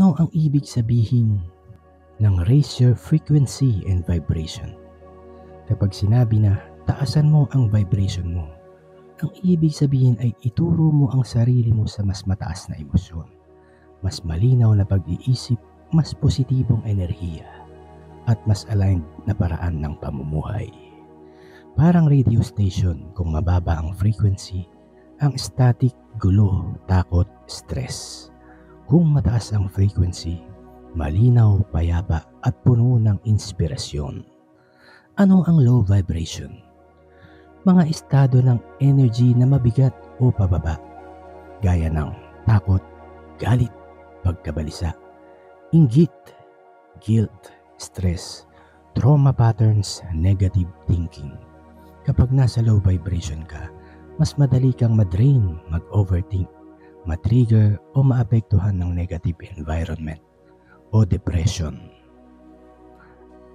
Ano ang ibig sabihin ng raise your frequency and vibration? Kapag sinabi na taasan mo ang vibration mo, ang ibig sabihin ay ituro mo ang sarili mo sa mas mataas na emosyon, mas malinaw na pag-iisip, mas positibong enerhiya, at mas aligned na paraan ng pamumuhay. Parang radio station kung mababa ang frequency, ang static, gulo, takot, stress. Kung mataas ang frequency, malinaw, payapa at puno ng inspirasyon. Ano ang low vibration? Mga estado ng energy na mabigat o pababa, gaya ng takot, galit, pagkabalisa, inggit, guilt, stress, trauma patterns, negative thinking. Kapag nasa low vibration ka, mas madali kang madrain, mag-overthink, matrigger o maapektuhan ng negative environment o depression.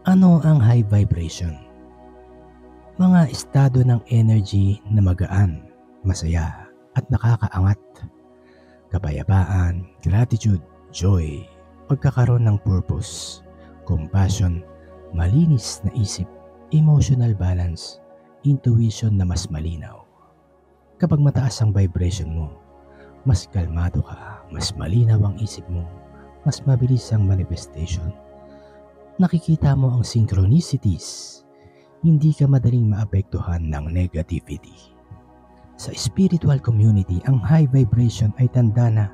Ano ang high vibration? Mga estado ng energy na magaan, masaya at nakakaangat. Kapayapaan, gratitude, joy, pagkakaroon ng purpose, compassion, malinis na isip, emotional balance, intuition na mas malinaw. Kapag mataas ang vibration mo, mas kalmado ka, mas malinaw ang isip mo, mas mabilis ang manifestation. Nakikita mo ang synchronicities, hindi ka madaling maapektuhan ng negativity. Sa spiritual community, ang high vibration ay tanda na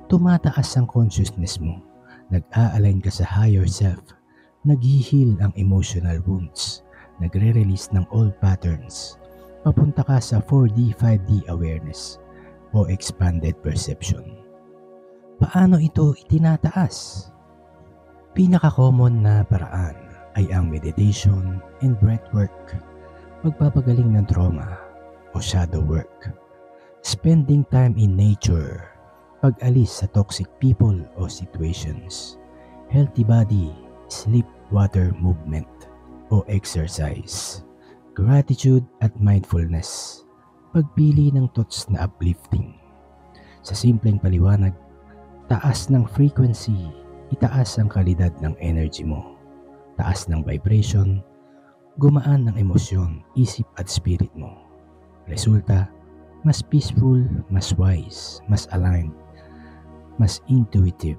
tumataas ang consciousness mo, nag-a-align ka sa higher self, nag-heal ang emotional wounds, nagre-release ng old patterns, papunta ka sa 4D, 5D awareness o expanded perception. Paano ito itinataas? Pinaka-common na paraan ay ang meditation and breathwork, pagpapagaling ng trauma o shadow work, spending time in nature, pag-alis sa toxic people o situations, healthy body, sleep, water movement o exercise, gratitude at mindfulness, pagpili ng thoughts na uplifting. Sa simpleng paliwanag, taas ng frequency, itaas ang kalidad ng energy mo. Taas ng vibration, gumaan ng emosyon, isip at spirit mo. Resulta, mas peaceful, mas wise, mas aligned, mas intuitive,